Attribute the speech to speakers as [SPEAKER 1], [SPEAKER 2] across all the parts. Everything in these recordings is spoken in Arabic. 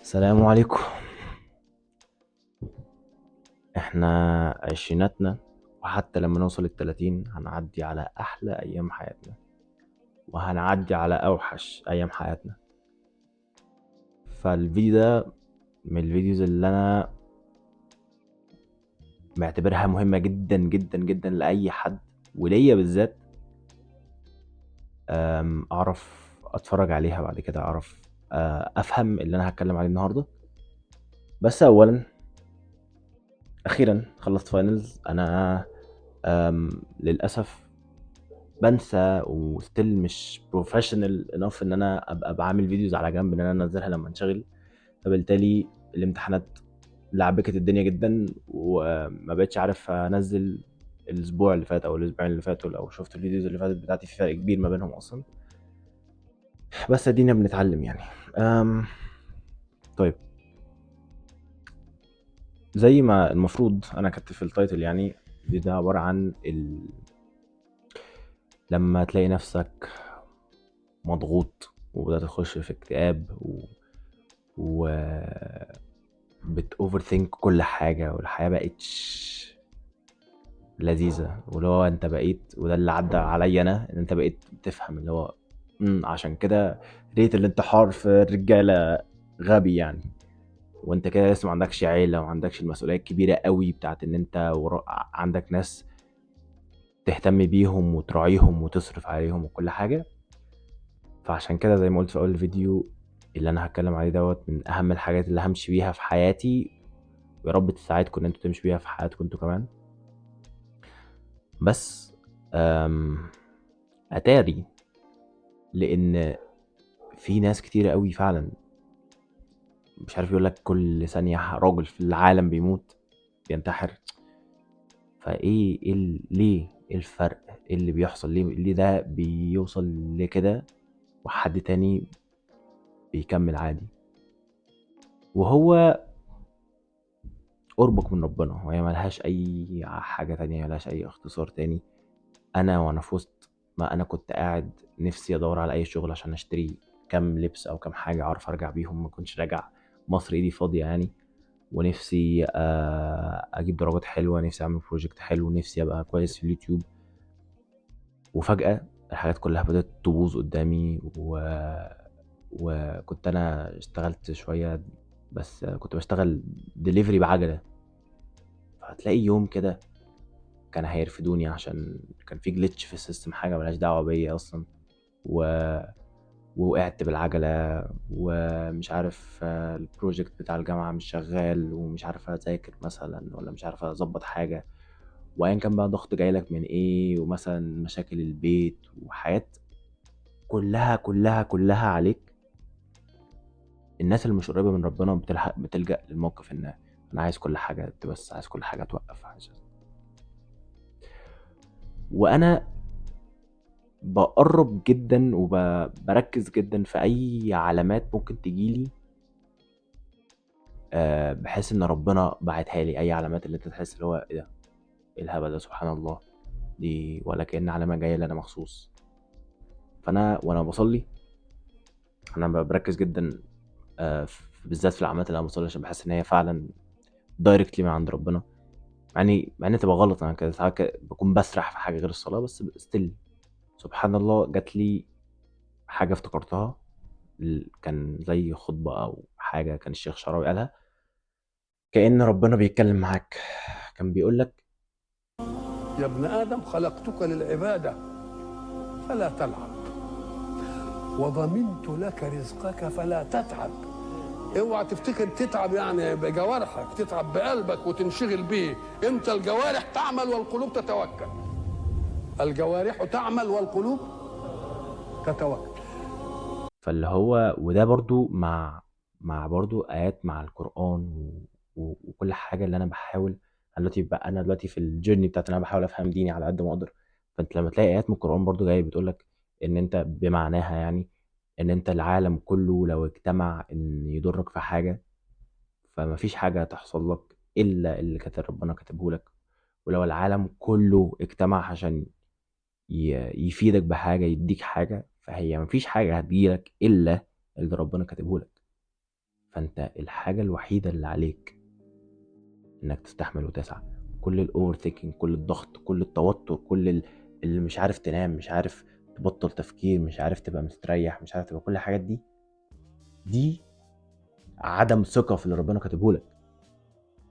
[SPEAKER 1] السلام عليكم. احنا عشريناتنا، وحتى لما نوصل ال30 هنعدي على احلى ايام حياتنا، وهنعدي على اوحش ايام حياتنا. فالفيديو ده من الفيديوز اللي انا معتبرها مهمة جدا جدا جدا لأي حد، وليا بالذات. اعرف اتفرج عليها بعد كده، اعرف افهم اللي انا هتكلم عليه النهاردة. بس اولا، اخيرا خلصت فاينلز. انا للاسف بنسى وستيل مش بروفيشنال انف ان انا ابقى بعمل فيديوز على جنب ان انا انزلها لما انشغل. فبالتالي الامتحانات لعبكت الدنيا جدا، وما بقتش عارف انزل الاسبوع اللي فات او الاسبوعين اللي فاتوا. لو شفت الفيديوز اللي فاتت بتاعتي في فرق كبير ما بينهم اصلا، بس ادينا بنتعلم يعني. أم طيب، زي ما المفروض انا كتبت في التايتل، يعني الفيديو ده عبارة عن لما تلاقي نفسك مضغوط وبدأت تخش في اكتئاب و بت overthink كل حاجة، والحياة بقتش لذيذة. واللي هو انت بقيت، وده اللي عدى عليا انا، ان انت بقيت تفهم اللي هو عشان كده ريت الانتحار في الرجالة غبي يعني. وانت كده لسه ما عندكش عيلة، وما عندكش المسؤولية الكبيرة قوي بتاعت ان انت عندك ناس تهتم بيهم وتراعيهم وتصرف عليهم وكل حاجة. فعشان كده زي ما قلت في اول الفيديو، اللي انا هتكلم عليه دوت من اهم الحاجات اللي همشي بيها في حياتي، ويا رب تساعدكم ان انتوا تمشوا بيها في حياتكم انتوا كمان. بس اتاري لان في ناس كتيرة قوي فعلا، مش عارف، يقول لك كل ثانية راجل في العالم بيموت، بينتحر. فايه ليه؟ ايه الفرق؟ ايه اللي بيحصل؟ ليه ده بيوصل لكده وحد تاني بيكمل عادي؟ وهو قربك من ربنا، وهي ملهاش اي حاجة تانية، ملهاش اي اختصار تاني. وانا في وسط ما انا كنت قاعد نفسي ادور على اي شغل عشان اشتري كام لبس او كام حاجة اعرف ارجع بيهم، ما كنتش راجع مصر ايدي فاضية يعني. ونفسي اجيب درجات حلوة، نفسي اعمل بروجكت حلو، نفسي ابقى كويس في اليوتيوب. وفجأة الحاجات كلها بدأت تبوظ قدامي وكنت انا اشتغلت شوية، بس كنت بشتغل دليفري بعجلة. فهتلاقي يوم كده كان هيرفدوني عشان كان في جليتش في السيستم، حاجة ملهاش دعوة بيا اصلا. و... ووقعت بالعجلة، ومش عارف البروجكت بتاع الجامعة مش شغال، ومش عارف اذاكر مثلا، ولا مش عارف اظبط حاجة. وايا كان بقى ضغط جايلك من ايه، ومثلا مشاكل البيت وحياة، كلها كلها كلها عليك. الناس اللي مش قريبة من ربنا بتلجأ للموقف ان انا عايز كل حاجة، بس عايز كل حاجة توقف. وانا بقرب جدا وبركز جدا في اي علامات ممكن تجيلي، بحيث ان ربنا بعتها لي. اي علامات اللي انت تحس اللي هو ايه ده، ايه الهبل ده، سبحان الله، دي ولا كأن علامة جاية لي انا مخصوص. فانا وانا بصلي انا بركز جدا، بالذات في العلامات اللي انا بصلي، عشان بحس ان هي فعلا دايركتلي من عند ربنا. مع ان تبقى غلط، انا كده ساعات بكون بسرح في حاجة غير الصلاة، بس ستيل سبحان الله جات لي حاجة افتكرتها. كان زي خطبة أو حاجة كان الشيخ شعراوي قالها، كأن ربنا بيتكلم معاك. كان بيقول لك:
[SPEAKER 2] يا ابن آدم خلقتك للعبادة فلا تلعب، وضمنت لك رزقك فلا تتعب. اوعى تفتكر تتعب يعني بجوارحك، تتعب بقلبك وتنشغل بيه. انت الجوارح تعمل والقلوب تتوكل. الجوارح تعمل والقلوب تتوكل.
[SPEAKER 1] فاللي هو وده برضو مع برضو آيات مع القرآن وكل حاجة اللي أنا بحاول. أنا دلوقتي في الجيرني بتاعت إن أنا بحاول أفهم ديني على قد ما أقدر. فأنت لما تلاقي آيات من القرآن برضو جاية بتقولك إن أنت بمعناها يعني، إن أنت العالم كله لو اجتمع إن يضرك في حاجة، فمفيش حاجة هتحصل لك إلا اللي كاتب ربنا كاتبه لك. ولو العالم كله اجتمع عشان يفيدك بحاجة، يديك حاجة، فهي مفيش حاجة هتجيلك إلا اللي ربنا كاتبه لك. فانت الحاجة الوحيدة اللي عليك انك تستحمل وتسعى. كل الاوفر ثينكينج، كل الضغط، كل التوتر، كل اللي مش عارف تنام، مش عارف تبطل تفكير، مش عارف تبقى مستريح، مش عارف تبقى كل الحاجات دي عدم ثقة في اللي ربنا كاتبهولك.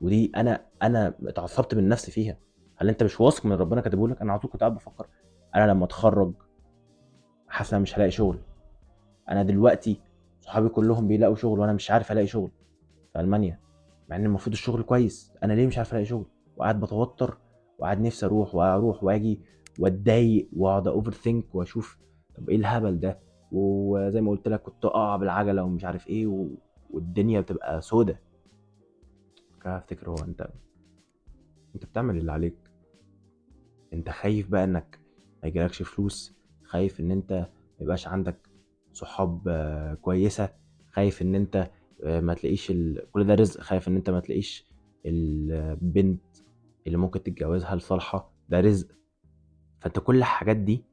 [SPEAKER 1] ودي انا اتعصبت من نفسي فيها. هل انت مش واثق من اللي ربنا كاتبهولك؟ انا على طول كنت قاعد بفكر انا لما اتخرج حاسس انا مش هلاقي شغل. انا دلوقتي صحابي كلهم بيلاقوا شغل وانا مش عارف الاقي شغل في المانيا، مع ان المفروض الشغل كويس. انا ليه مش عارف الاقي شغل؟ وقاعد بتوتر، وقاعد نفسي اروح واجي واتضايق واقعد اوفر ثينك واشوف طب ايه الهبل ده. وزي ما قلت لك كنت اقع بالعجله ومش عارف ايه والدنيا بتبقى سودة. كده افتكر هو انت بتعمل اللي عليك. انت خايف بقى انك ما يجيلكش فلوس، خايف ان انت ما يبقاش عندك صحاب كويسة، خايف ان انت ما تلاقيش كل ده رزق، خايف ان انت ما تلاقيش البنت اللي ممكن تتجوزها لصالحة، ده رزق. فانت كل الحاجات دي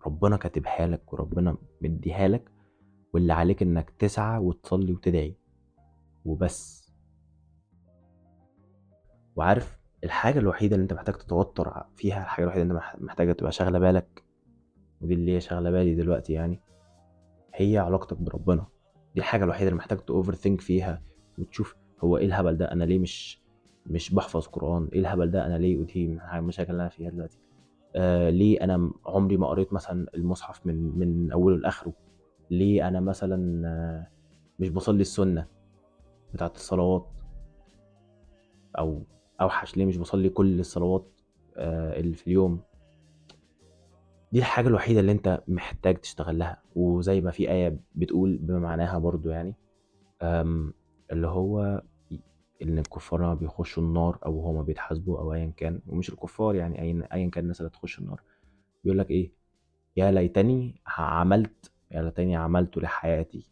[SPEAKER 1] ربنا كاتبها لك وربنا مديها لك، واللي عليك انك تسعى وتصلي وتدعي وبس. وعارف الحاجة الوحيدة اللي انت محتاج تتوتر فيها، الحاجة الوحيدة اللي انت محتاجة تبقى شاغلة بالك، ودي اللي هي شاغلة بالي دلوقتي يعني، هي علاقتك بربنا. دي الحاجة الوحيدة اللي محتاج تأوفر ثينك فيها وتشوف هو ايه الهبل ده، انا ليه مش بحفظ قرآن؟ ايه الهبل ده، انا ليه؟ ودي من المشاكل اللي انا فيها دلوقتي. ليه انا عمري ما قريت مثلا المصحف من اوله لاخره؟ ليه انا مثلا مش بصلي السنة بتاعت الصلوات؟ او اوحش، ليه مش بصلي كل الصلوات اللي في اليوم؟ دي الحاجة الوحيدة اللي انت محتاج تشتغل لها. وزي ما في آية بتقول بما معناها برضو يعني، اللي هو ان الكفار لما بيخشوا النار او هما بيتحاسبوا او ايا كان، ومش الكفار يعني ايا كان الناس اللي تخش النار، بيقول لك ايه؟ يا ليتني عملت لحياتي،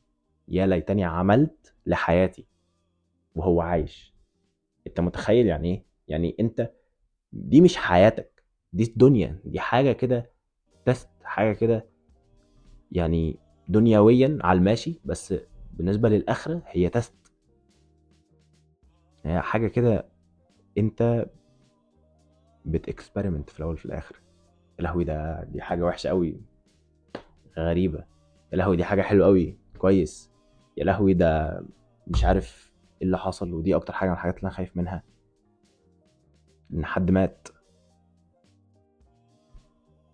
[SPEAKER 1] يا ليتني عملت لحياتي وهو عايش. انت متخيل يعني ايه؟ يعني انت دي مش حياتك، دي الدنيا، دي حاجة كده، تست حاجة كده يعني، دنيويا على الماشي، بس بالنسبة للآخرة هي تست. هي حاجة كده، انت بتكسبيرمنت في الأول في الآخر. يا لهوي دي حاجة وحشة قوي، غريبة. يا لهوي دي حاجة حلوة قوي، كويس. يا لهوي ده مش عارف ايه اللي حصل. ودي أكتر حاجة من الحاجات اللي أنا خايف منها، إن حد مات.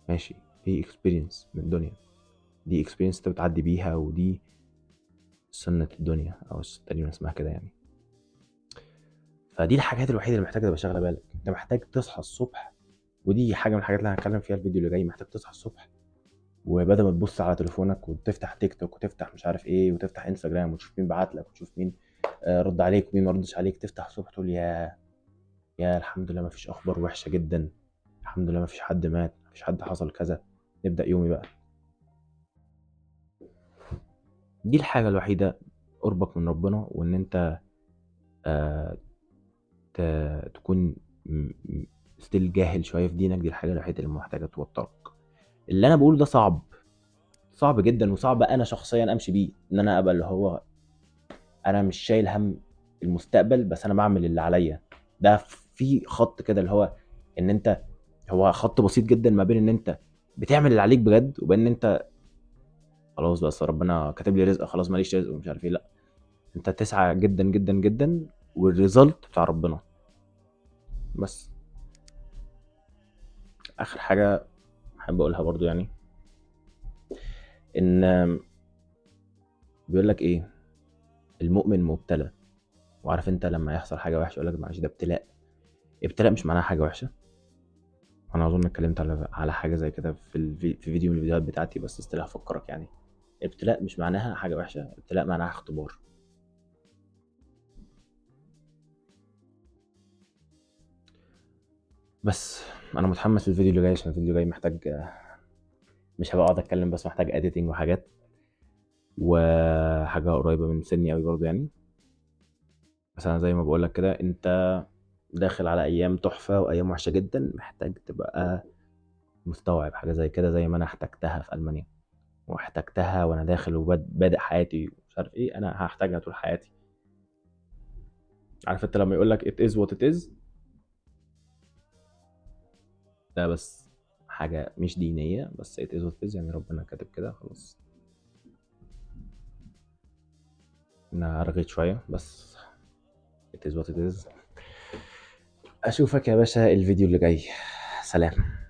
[SPEAKER 1] ماشي، دي اكسبيرينس من الدنيا، دي اكسبيرينس انت بتعدي بيها، ودي سنة الدنيا أو تقريبا اسمها كده يعني. فدي الحاجات الوحيدة اللي محتاج تبقى شاغلة بالك. انت محتاج تصحى الصبح، ودي حاجة من الحاجات اللي هنتكلم فيها الفيديو اللي جاي. محتاج تصحى الصبح وبدل ما تبص على تليفونك وتفتح تيك توك وتفتح مش عارف ايه وتفتح انستجرام وتشوف مين بعت لك وتشوف مين رد عليك ومين ما ردش عليك، تفتح الصبح تقول يا الحمد لله ما فيش اخبار وحشة جدا، الحمد لله ما فيش حد مات، ما فيش حد حصل كذا، نبدأ يومي بقى. دي الحاجة الوحيدة قربك من ربنا، وان انت آه تكون ستيل جاهل شوية في دينك. دي الحاجة الوحيدة اللي محتاجة توترك. اللي انا بقوله ده صعب، صعب جدا، وصعب انا شخصيا امشي بيه، ان انا ابقى اللي هو انا مش شايل هم المستقبل، بس انا بعمل اللي عليا. ده في خط كده اللي هو ان انت، هو خط بسيط جدا ما بين ان انت بتعمل اللي عليك بجد، وبين ان انت خلاص بس ربنا كاتب لي رزق، خلاص ماليش رزق ومش عارف ايه. لا، انت تسعى جدا جدا جدا، والريزلت بتاع ربنا. بس اخر حاجه احب اقولها برضو يعني، ان بيقول لك ايه؟ المؤمن مبتلى. وعارف انت لما يحصل حاجه وحشه يقول لك معلش ده ابتلاء. ابتلاء مش معناها حاجه وحشه. انا اظن اتكلمت على حاجه زي كده في فيديو من الفيديوهات بتاعتي، بس استلاح افكرك يعني. ابتلاء مش معناها حاجه وحشه، ابتلاء معناها اختبار. بس انا متحمس للفيديو اللي جاي، عشان الفيديو اللي جاي محتاج، مش هبقى اقعد اتكلم بس، محتاج اديتنج وحاجات، وحاجه قريبه من سني قوي برضو يعني. بس انا زي ما بقول لك كده، انت داخل على ايام تحفه وايام وحشه جدا، محتاج تبقى مستوعب حاجه زي كده، زي ما انا احتجتها في المانيا واحتجتها وانا داخل وبادئ حياتي ومش عارف ايه. انا هحتاجها طول حياتي. عارف انت لما يقول لك it is what it is، ده بس حاجة مش دينية، بس it is what it is يعني ربنا كاتب كده خلاص. انا رغيت شوية بس it is what it is. اشوفك يا باشا الفيديو اللي جاي. سلام.